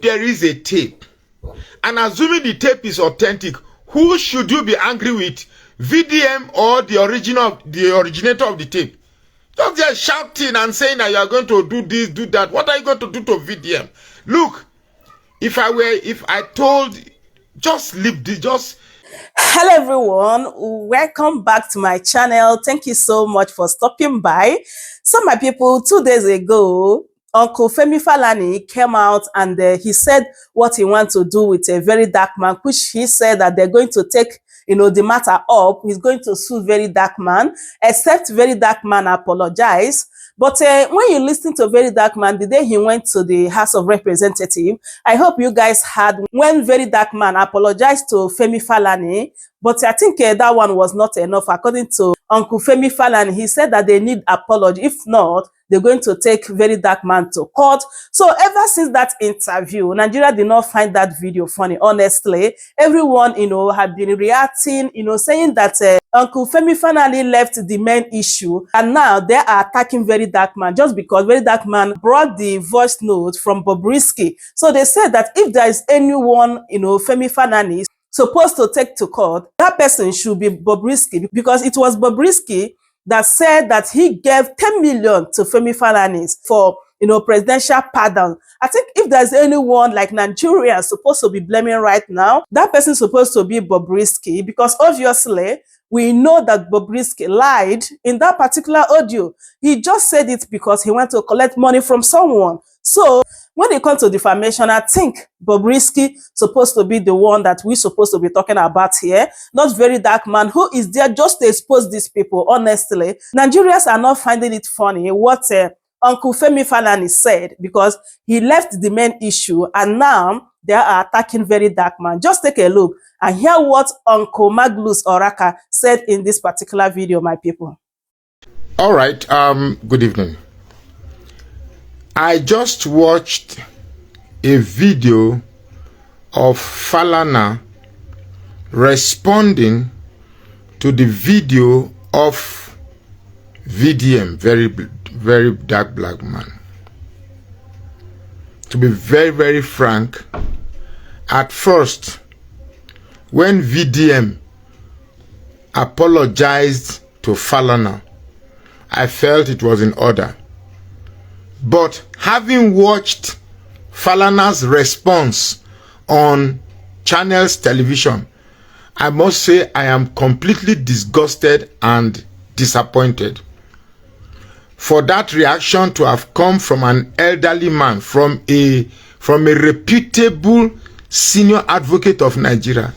There is a tape, and assuming the tape is authentic, who should you be angry with? VDM or the originator of the tape? Just there shouting and saying that you are going to do this, do that. What are you going to do to VDM? Look, if I told, just leave this, just... Hello everyone, welcome back to my channel. Thank you so much for stopping by. So my people, 2 days ago, Uncle Femi Falana came out and he said what he wants to do with a very dark man, which he said that they're going to take the matter up. He's going to sue very dark man, except very dark man apologize. But when you listen to very dark man, the day he went to the House of Representatives, I hope you guys heard when very dark man apologized to Femi Falana. But I think that one was not enough. According to Uncle Femi Falana, he said that they need apology. If not, they're going to take very dark man to court. So ever since that interview, Nigeria did not find that video funny. Honestly, everyone, had been reacting, saying that Uncle Femi Falana left the main issue, and now they are attacking very dark man just because very dark man brought the voice note from Bobrisky. So they said that if there is anyone, Femi Falana is supposed to take to court, that person should be Bobrisky, because it was Bobrisky that said that he gave 10 million to Femi Falana for, presidential pardon. I think if there's anyone like Nigerians supposed to be blaming right now, that person is supposed to be Bobrisky, because obviously we know that Bobrisky lied in that particular audio. He just said it because he went to collect money from someone. So when it comes to defamation, I think Bobrisky supposed to be the one that we're supposed to be talking about here, not very dark man who is there just to expose these people. Honestly, Nigerians are not finding it funny what Uncle Femi Falana said, because he left the main issue and now they are attacking very dark man. Just take a look and hear what Uncle Maglus Oraka said in this particular video, my people. All right, good evening. I just watched a video of Falana responding to the video of VDM, very dark black man. To be very, very frank, at first, when VDM apologized to Falana, I felt it was in order. But having watched Falana's response on Channels Television, I must say I am completely disgusted and disappointed. For that reaction to have come from an elderly man, from a reputable senior advocate of Nigeria,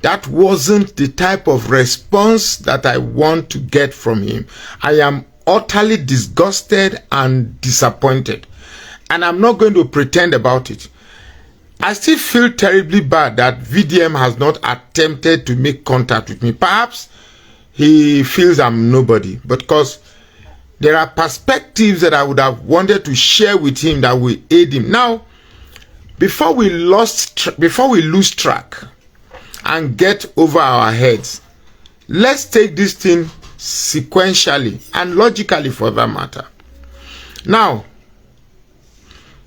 that wasn't the type of response that I want to get from him. I am utterly disgusted and disappointed, and I'm not going to pretend about it. I still feel terribly bad that VDM has not attempted to make contact with me. Perhaps he feels I'm nobody, but because there are perspectives that I would have wanted to share with him that will aid him. Now, before we lose track and get over our heads, let's take this thing sequentially and logically, for that matter. Now,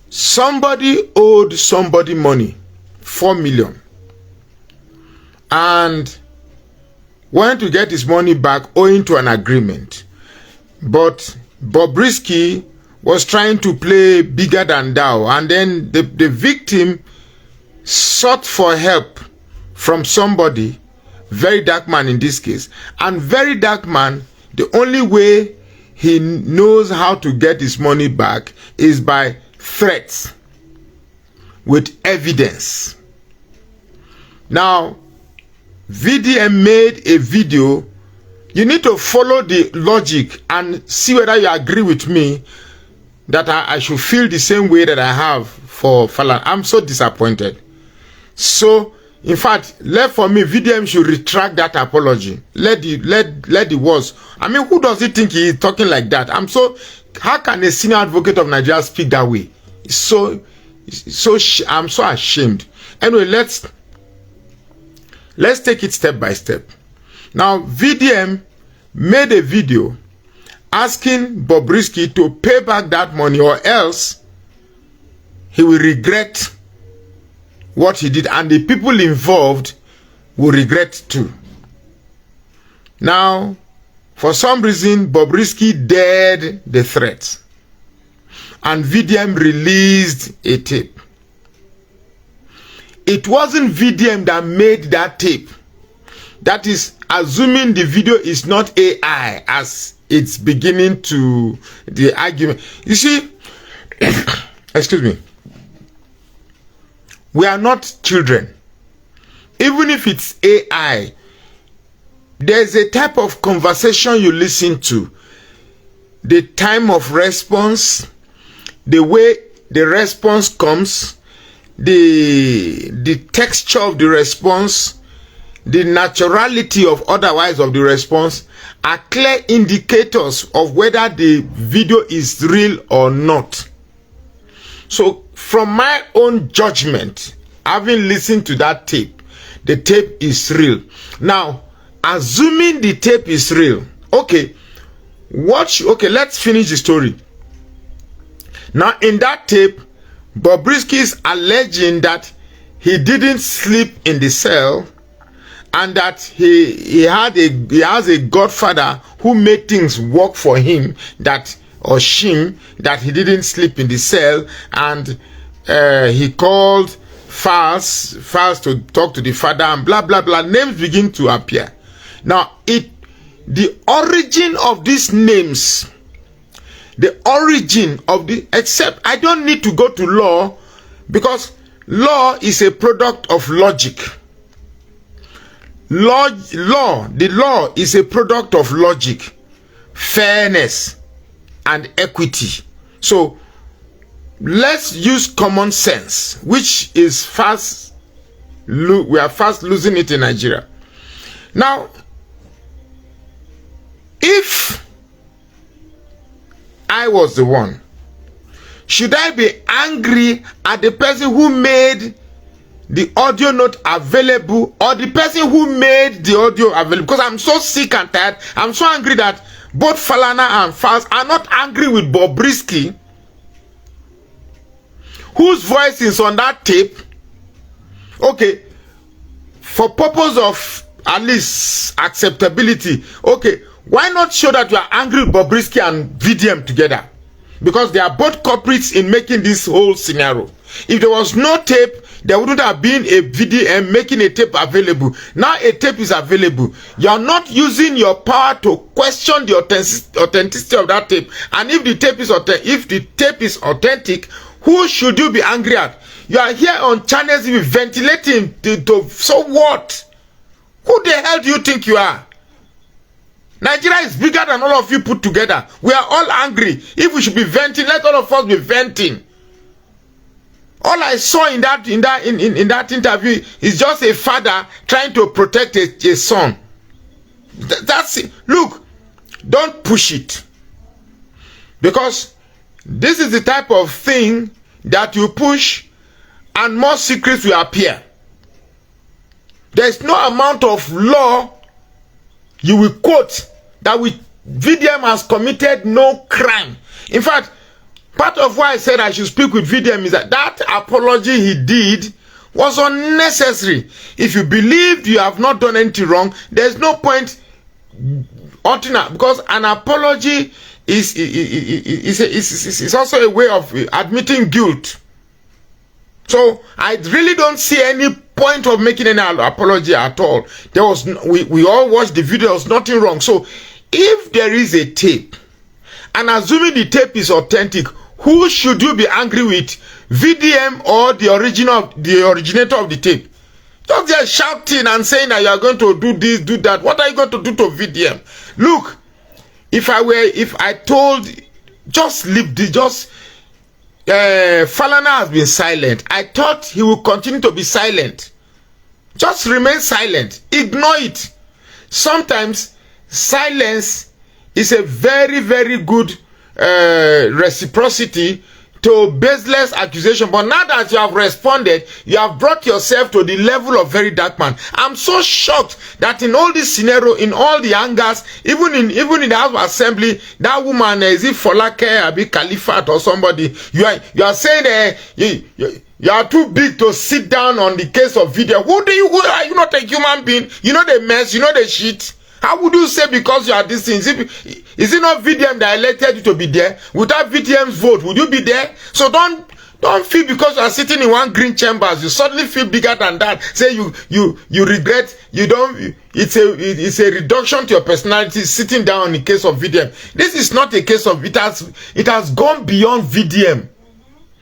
somebody owed somebody money, 4 million, and wanted to get his money back owing to an agreement. But Bobrisky was trying to play bigger than thou, and then the victim sought for help from somebody, very dark man in this case. And very dark man, the only way he knows how to get his money back is by threats with evidence. Now, VDM made a video. You need to follow the logic and see whether you agree with me that I should feel the same way that I have for Falana. I'm so disappointed. So, in fact, left for me, VDM should retract that apology. Let the words. I mean, who does he think he is talking like that? How can a senior advocate of Nigeria speak that way? I'm so ashamed. Anyway, let's take it step by step. Now, VDM made a video asking Bobrisky to pay back that money, or else he will regret what he did, and the people involved will regret too. Now, for some reason, Bobrisky dared the threat, and VDM released a tape. It wasn't VDM that made that tape. That is assuming the video is not AI, as it's beginning to the argument. You see, excuse me, we are not children. Even if it's AI, there's a type of conversation you listen to, the time of response, the way the response comes, the texture of the response, the naturality of otherwise of the response are clear indicators of whether the video is real or not. So from my own judgment, having listened to that tape, the tape is real. Now, assuming the tape is real, okay, let's finish the story. Now, in that tape, Bobrisky is alleging that he didn't sleep in the cell, and that he has a godfather who made things work for him, that he didn't sleep in the cell, and he called Fals to talk to the father, and blah blah blah. Names begin to appear. Now, the origin of these names, except I don't need to go to law, because law is a product of logic. The law is a product of logic, fairness, and equity. So let's use common sense, which is we are fast losing it in Nigeria. Now, if I was the one, should I be angry at the person who made the audio not available, or the person who made the audio available? Because I'm so sick and tired. I'm so angry that both Falana and Fals are not angry with Bobrisky, whose voice is on that tape. Okay, for purpose of at least acceptability, okay, why not show that you are angry with Bobrisky and VDM together? Because they are both culprits in making this whole scenario. If there was no tape, there wouldn't have been a VDM making a tape available. Now a tape is available. You are not using your power to question the authenticity of that tape. And if the tape is authentic, who should you be angry at? You are here on channels ventilating. So what? Who the hell do you think you are? Nigeria is bigger than all of you put together. We are all angry. If we should be venting, let all of us be venting. All I saw in that interview is just a father trying to protect a son. That's it. Look, don't push it, because this is the type of thing that you push and more secrets will appear. There is no amount of law you will quote that VDM has committed no crime. In fact, part of why I said I should speak with VDM is that apology he did was unnecessary. If you believe you have not done anything wrong, there's no point because an apology is also a way of admitting guilt. So I really don't see any point of making any apology at all. We all watched the video. There was nothing wrong. So if there is a tape, and assuming the tape is authentic, who should you be angry with, VDM or the originator of the tape? Don't just shouting and saying that you are going to do this, do that. What are you going to do to VDM? Look, if I told, just leave this, Falana has been silent. I thought he will continue to be silent. Just remain silent. Ignore it. Sometimes silence is a very, very good reciprocity to baseless accusation. But now that you have responded, you have brought yourself to the level of very dark man. I'm so shocked that in all this scenario, in all the angers, even in the House of Assembly, that woman, is it Folake, Abi Khalifat or somebody, you are saying You are too big to sit down on the case of video. Who are you not a human being? You know the mess, you know the shit. How would you say because you are this thing? Is it not VDM that elected you to be there? Without VDM's vote, would you be there? So don't feel because you are sitting in one green chambers, you suddenly feel bigger than that. Say you regret, you don't, it's a reduction to your personality sitting down in the case of VDM. This is not a case of, it has gone beyond VDM.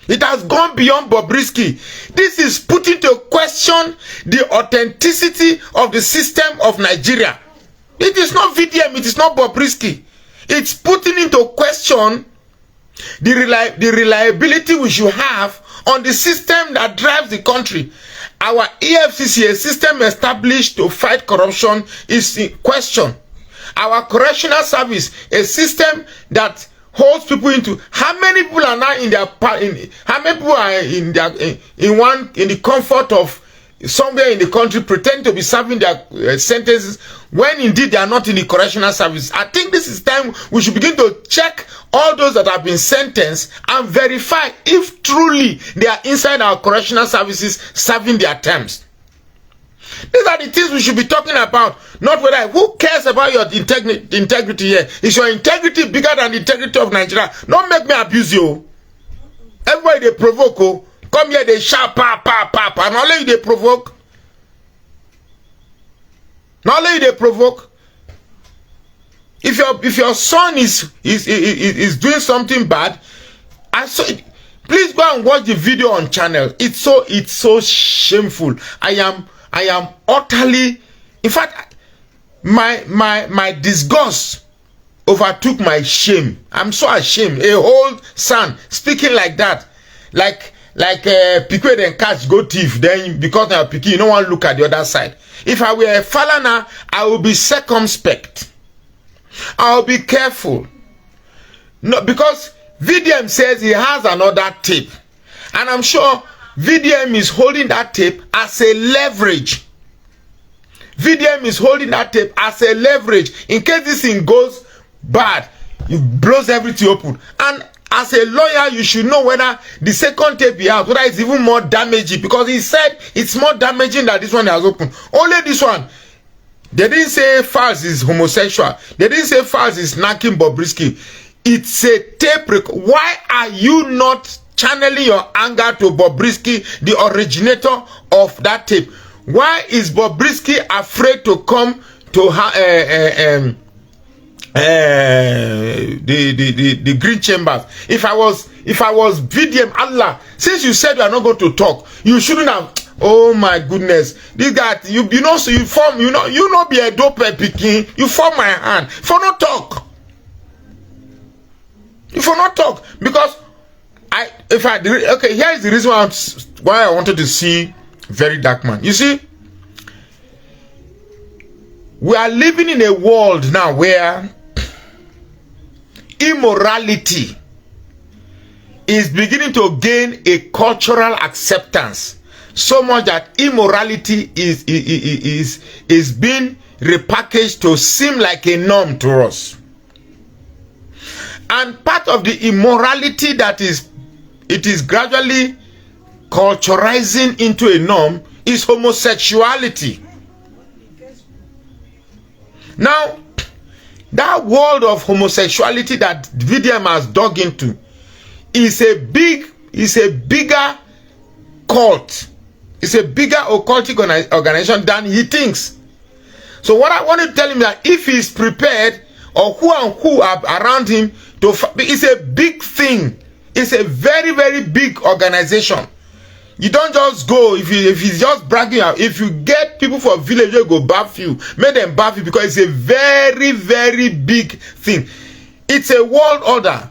It has gone beyond Bobrisky. This is putting into question the authenticity of the system of Nigeria. It is not VDM, it is not Bobrisky. It's putting into question the reliability we should have on the system that drives the country. Our EFCC, a system established to fight corruption, is in question. Our correctional service, a system that holds people into, how many people are now in their, how many people are in the comfort of somewhere in the country pretend to be serving their sentences when indeed they are not in the correctional service. I think this is time we should begin to check all those that have been sentenced and verify if truly they are inside our correctional services serving their terms. These are the things we should be talking about, not whether, who cares about your integrity here? Is your integrity bigger than the integrity of Nigeria? Don't make me abuse you. Everybody they provoke, oh. Come here, they shout, pa, pa, pa, pa. Not only they provoke. Not only they provoke. If your son is doing something bad, please go and watch the video on channel. It's so shameful. I am utterly, in fact, my disgust overtook my shame. I'm so ashamed. A whole son speaking like that, like Piquet then catch go thief. Then because now Piquet, you don't want to look at the other side. If I were a Falana, I will be circumspect. I'll be careful. No, because VDM says he has another tape, and I'm sure VDM is holding that tape as a leverage. VDM is holding that tape as a leverage in case this thing goes bad. It blows everything open. And as a lawyer, you should know whether the second tape he has, whether it's even more damaging, because he said it's more damaging than this one he has opened. Only this one. They didn't say Falz is homosexual. They didn't say Falz is knocking Bobrisky. It's a tape. Why are you not channeling your anger to Bobrisky, the originator of that tape? Why is Bobrisky afraid to come to the green chambers? If I was VDM, Allah, since you said you are not going to talk, you shouldn't have. Oh my goodness, this guy, you know, so you form, you know, be a dope picking, you form my hand for not talk. If for not talk, because okay, here is the reason why I wanted to see Very Dark Man. You see, we are living in a world now where immorality is beginning to gain a cultural acceptance, so much that immorality is being repackaged to seem like a norm to us. And part of the immorality that it is gradually culturalizing into a norm is homosexuality. Now, that world of homosexuality that VDM has dug into is a bigger cult. It's a bigger occultic organization than he thinks. So what I want to tell him that if he's prepared, or who and who are around him, it's a big thing. It's a very, very big organization. You don't just go if he's just bragging out. If you get people for village, you go bath you. Make them bath you, because it's a very, very big thing. It's a world order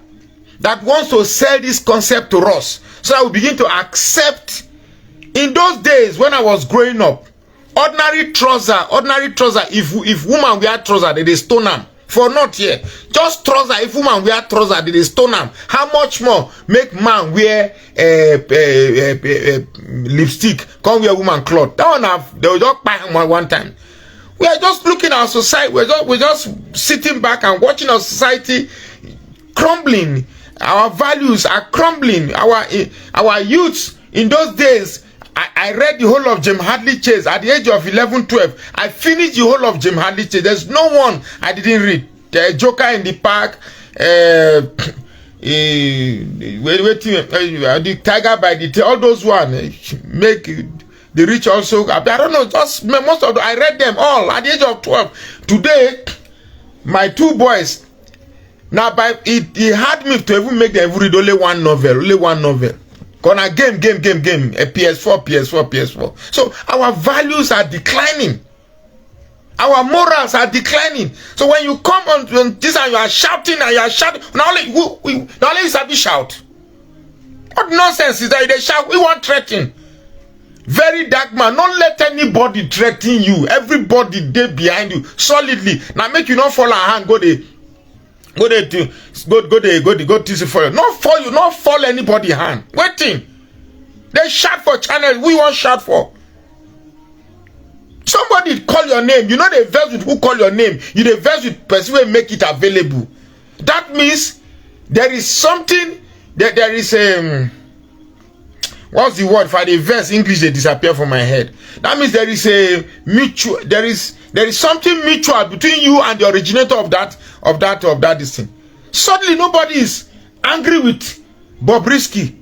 that wants to sell this concept to us, so that we begin to accept. In those days when I was growing up, ordinary trouser, if woman wear trouser, they stone them. For not here, just trouser. If woman wear trouser, they stone them. How much more make man wear lipstick? Come wear woman cloth. That one they will just buy one time. We are just looking at our society. We're just sitting back and watching our society crumbling. Our values are crumbling. Our youths in those days, I read the whole of James Hadley Chase at the age of 11, 12. I finished the whole of James Hadley Chase. There's no one I didn't read. The Joker in the Park, the Tiger by the Tail, all those ones make the rich also. I don't know, just most of them, I read them all at the age of 12. Today, my two boys, now he had me to even make them read only one novel. Gonna game, a PS4. So our values are declining. Our morals are declining. So when you come on this and you are shouting, not only you sabi shout. What nonsense is that they shout? We want threatening. Very dark man. Don't let anybody threaten you. Everybody there behind you solidly. Now make you not fall our hand. Go to for you. Not fall anybody hand. Waiting. They shout for channel. We want shout for. Somebody call your name. You know the verse with who call your name. You the verse with person who make it available. That means there is something that there is what's the word for the verse English they disappear from my head. That means there is a mutual. There is something mutual between you and the originator of that this thing. Suddenly nobody is angry with Bobrisky.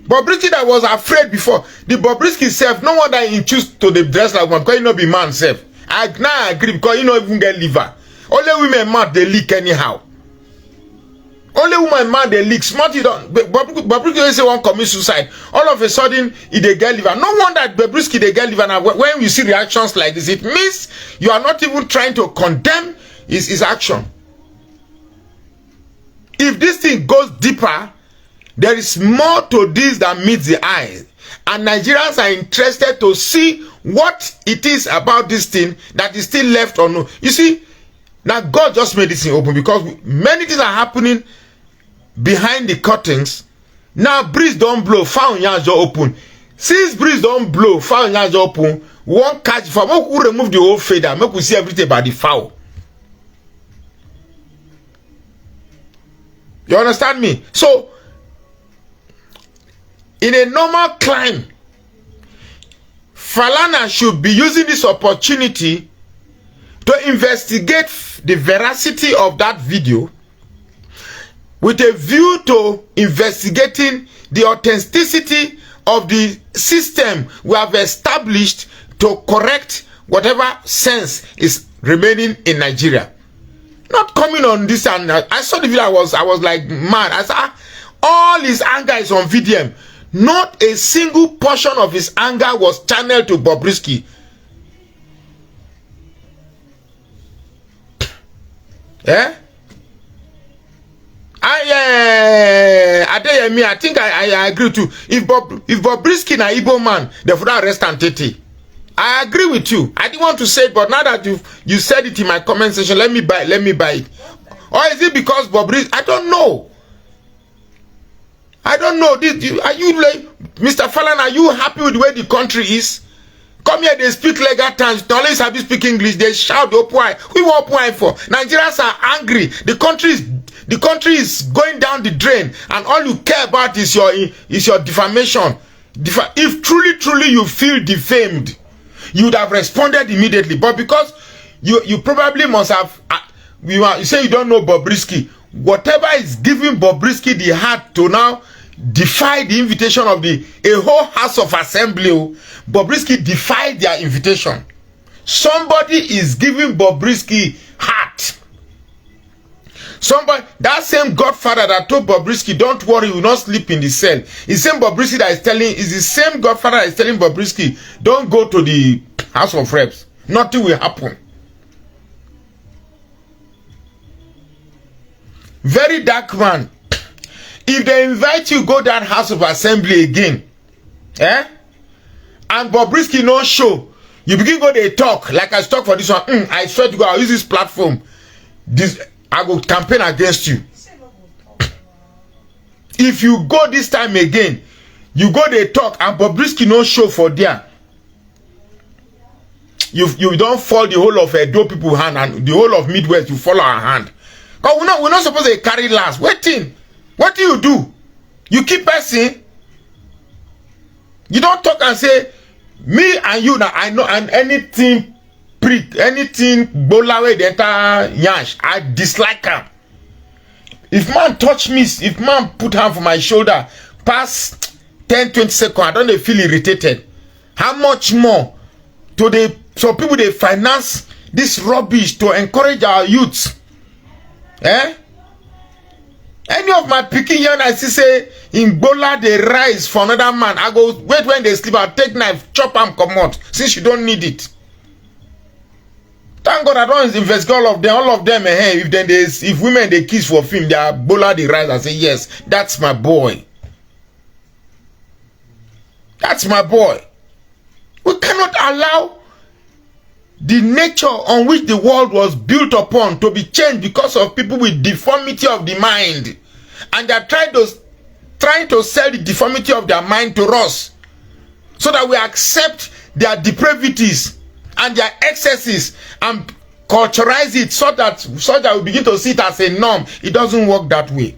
Bobrisky that was afraid before. The Bobrisky self, no wonder he choose to the dress like one because he not be man self. Now I agree because he not even get liver. Only women mad they leak anyhow. Only woman mad they leak. Smart you don't. Bobrisky say one commit suicide. All of a sudden he they get liver. No wonder Bobrisky they get liver. Now when you see reactions like this, it means you are not even trying to condemn his action. If this thing goes deeper, there is more to this than meets the eye. And Nigerians are interested to see what it is about this thing that is still left unknown. You see, now God just made this thing open because many things are happening behind the curtains. Now breeze don't blow, foul yarns are open. Since breeze don't blow, foul yarns are open, one catch for make we remove the whole fader, make we see everything about the foul. You understand me? So in a normal climb, Falana should be using this opportunity to investigate the veracity of that video with a view to investigating the authenticity of the system we have established to correct whatever sense is remaining in Nigeria. Not coming on this, and I saw the video, I was like mad. I said, all his anger is on VDM. Not a single portion of his anger was channeled to Bobrisky. Eh? I think I agree too. If Bobrisky na Igbo man, they would arrest Antete. I agree with you. I didn't want to say it, but now that you said it in my comment section, let me buy it. Or is it because Bobrisky? I don't know. Are you like Mr. Falana? Are you happy with the way the country is? Come here, they speak legal terms. Not only have you speak English, they shout why. We want why for. Nigerians are angry. The country is going down the drain, and all you care about is your defamation. If truly you feel defamed, you would have responded immediately. But because you probably must have you say you don't know Bobrisky. Whatever is giving Bobrisky the heart to now defy the invitation of a whole House of Assembly, Bobrisky defied their invitation. Somebody is giving Bobrisky heart. Somebody, that same Godfather that told Bobrisky, don't worry, you will not sleep in the cell. Is the same Bobrisky that is the same Godfather that is telling Bobrisky, don't go to the House of Reps. Nothing will happen. Very dark man. If they invite you, go that House of Assembly again, and Bobrisky no show, you begin go they talk like I talk for this one. I swear to God, I'll use this platform. I will campaign against you. If you go this time again, you go they talk and Bobrisky no show for there. You don't fall the whole of Edo people hand and the whole of Midwest you follow our hand. But we're not supposed to carry last. Waiting. What do? You keep pressing. You don't talk and say, me and you now, I know, and anything prick, anything bolawe the entire yansh, I dislike him. If man touch me, if man put hand for my shoulder, past 10-20 seconds, I don't feel irritated. How much more to the so people they finance this rubbish to encourage our youths? Eh? Any of my picking here, I see say in Bola they rise for another man. I go wait when they sleep. I'll take knife, chop and come out since you don't need it. Thank God I don't investigate all of them. All of them, if then if women they kiss for film, they are Bola they rise. I say yes, that's my boy. That's my boy. We cannot allow the nature on which the world was built upon to be changed because of people with deformity of the mind. And they are trying to sell the deformity of their mind to us so that we accept their depravities and their excesses and culturalize it so that we begin to see it as a norm. It doesn't work that way.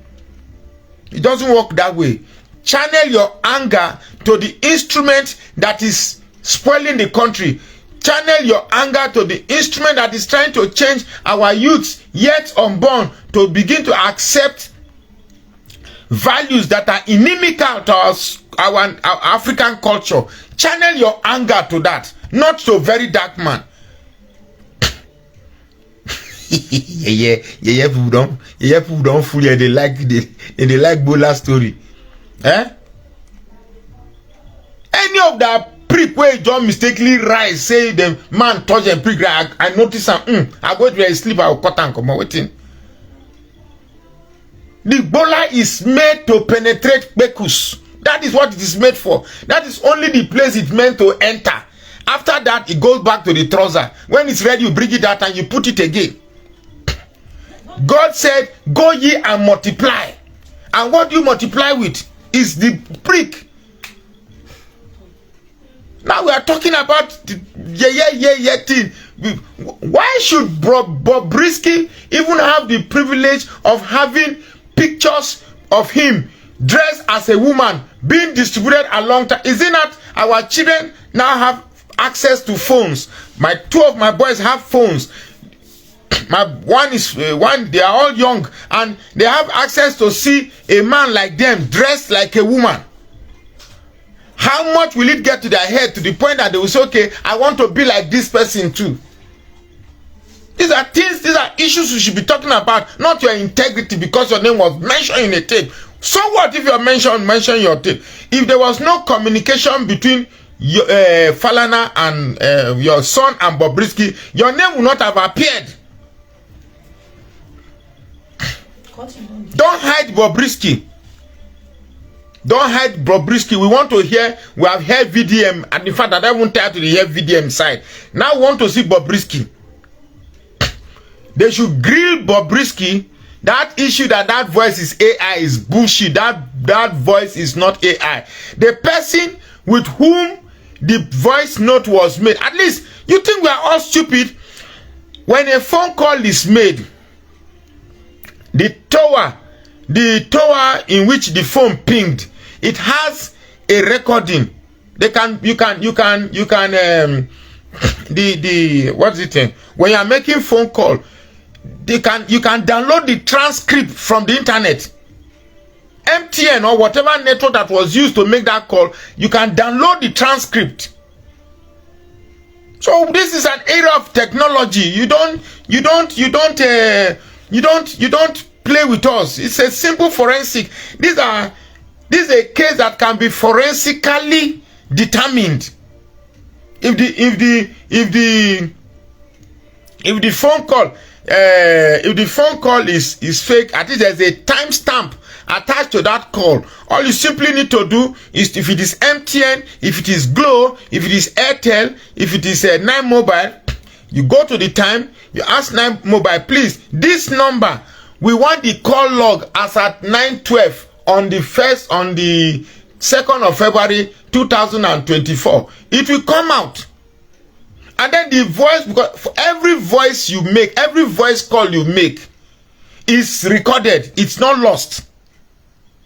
It doesn't work that way. Channel your anger to the instrument that is spoiling the country. Channel your anger to the instrument that is trying to change our youths yet unborn to begin to accept values that are inimical to our African culture. Channel your anger to that, not to very dark man. People don't fool you. They like Bola story. Eh? Any of that prick where John mistakenly rise, say the man touch and prick. I notice him. I go to sleep. I will cut and come out waiting. The Bola is made to penetrate Bekus. That is what it is made for. That is only the place it's meant to enter. After that, it goes back to the trouser. When it's ready, you bring it out and you put it again. God said, go ye and multiply. And what do you multiply with? Is the prick. Now we are talking about the thing. Why should Bobrisky even have the privilege of having pictures of him dressed as a woman being distributed along time? Is it not our children now have access to phones? Two of my boys have phones. My one is they are all young and they have access to see a man like them dressed like a woman. How much will it get to their head to the point that they will say, okay, I want to be like this person too? These are things, these are issues we should be talking about, not your integrity because your name was mentioned in a tape. So what if you mention your tape? If there was no communication between Falana and your son and Bobrisky, your name would not have appeared. Don't hide Bobrisky. Don't hide Bobrisky. We want to hear, we have heard VDM, and in fact, I don't want to hear VDM side. Now we want to see Bobrisky. They should grill Bobrisky. That issue that voice is AI is bullshit. That voice is not AI. The person with whom the voice note was made, at least you think we are all stupid. When a phone call is made, the tower in which the phone pinged, it has a recording. What's it? When you are making phone call, you can download the transcript from the internet. MTN or whatever network that was used to make that call, you can download the transcript. So this is an era of technology. You don't play with us. It's a simple forensic. This is a case that can be forensically determined. If the phone call is fake, at least there's a timestamp attached to that call. All you simply need to do is, if it is MTN, if it is Glo, if it is Airtel, if it is 9 Mobile, you go to the time, you ask 9 Mobile, please, this number, we want the call log as at 9:12 on the 2nd of February 2024. It will come out. And then the voice, because for every voice you make, every voice call you make is recorded. It's not lost.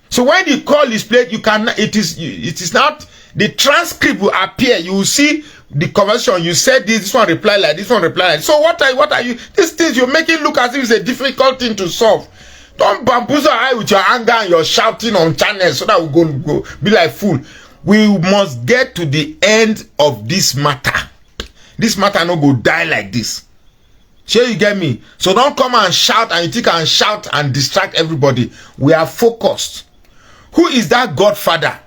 So when the call is played, it is not The transcript will appear. You will see the conversation. You said this one reply like this one reply like this. So what are you? These things you make it look as if it's a difficult thing to solve. Don't bamboozle our eye with your anger and your shouting on channels so that we go be like fool. We must get to the end of this matter. This matter no go die like this. Sure, you get me? So don't come and shout and you think and shout and distract everybody. We are focused. Who is that Godfather?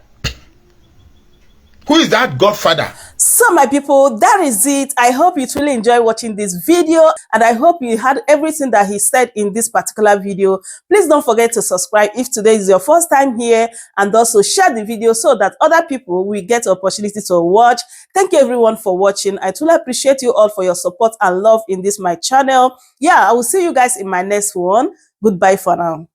Who is that Godfather? So my people, that is it. I hope you truly enjoy watching this video, and I hope you had everything that he said in this particular video. Please don't forget to subscribe if today is your first time here, and also share the video so that other people will get the opportunity to watch. Thank you everyone for watching. I truly appreciate you all for your support and love in this my channel. Yeah, I will see you guys in my next one. Goodbye for now.